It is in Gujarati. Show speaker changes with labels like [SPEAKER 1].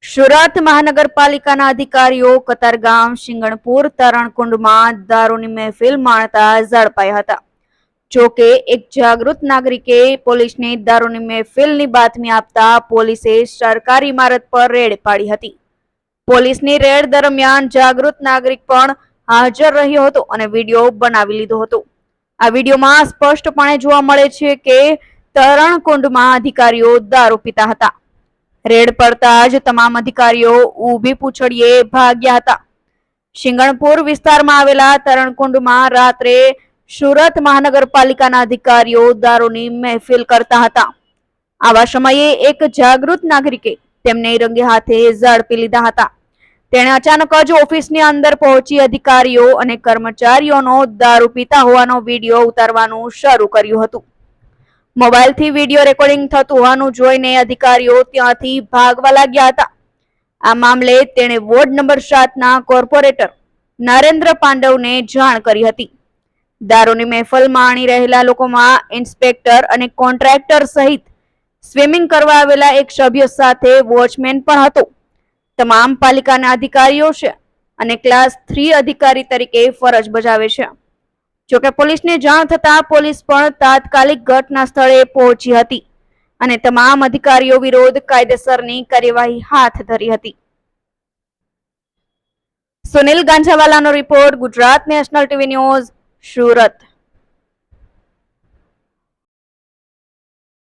[SPEAKER 1] સુરત મહાનગરપાલિકાના અધિકારીઓ કતારગામ સિંગણપુર તરણકુંડમાં દારૂની મહેફિલ માણતા ઝડપાયા હતા। જોકે એક જાગૃત નાગરિકે પોલીસને દારૂની મહેફિલની બાતમી આપતા પોલીસે સરકારી ઇમારત પર રેડ પાડી હતી। પોલીસની રેડ દરમિયાન જાગૃત નાગરિક પણ હાજર રહ્યો હતો અને વિડીયો બનાવી લીધો હતો। આ વિડીયોમાં સ્પષ્ટપણે જોવા મળે છે કે તરણકુંડમાં અધિકારીઓ દારૂ પીતા હતા। રેડ પડતા જ તમામ અધિકારીઓ ઊભી પૂંછડીએ ભાગ્યા હતા। સિંગણપુર વિસ્તારમાં આવેલા તરણકુંડમાં રાત્રે સુરત મહાનગરપાલિકાના અધિકારીઓ દારૂની મહેફિલ કરતા હતા। આવા સમયે એક જાગૃત નાગરિકે તેમને રંગે હાથે ઝડપી લીધા હતા। તેણે અચાનક જ ઓફિસની અંદર પહોંચી અધિકારીઓ અને કર્મચારીઓનો દારૂ પીતા હોવાનો વિડીયો ઉતારવાનું શરૂ કર્યું હતું। મોબાઈલથી વિડીયો રેકોર્ડિંગ થતું હોવાનું જોઈને અધિકારીઓ ત્યાંથી ભાગવા લાગ્યા હતા। આ મામલે તેણે વોર્ડ નંબર 7ના કોર્પોરેટર નરેન્દ્ર પાંડવને જાણ કરી હતી। દારૂની મહેફિલ માણી રહેલા લોકોમાં ઇન્સ્પેક્ટર અને કોન્ટ્રાક્ટર સહિત સ્વિમિંગ કરવા આવેલા એક સભ્ય સાથે વોચમેન પણ હતો। તમામ પાલિકાના અધિકારીઓ છે અને ક્લાસ 3 અધિકારી તરીકે ફરજ બજાવે છે। જોકે પોલીસને જાણ થતા પોલીસ પણ તાત્કાલિક ઘટના સ્થળે પહોંચી હતી અને તમામ અધિકારીઓ વિરુદ્ધ કાયદેસરની કાર્યવાહી હાથ ધરી હતી। સુનિલ ગાંજાવાલાનો report, Gujarat national TV news, Surat.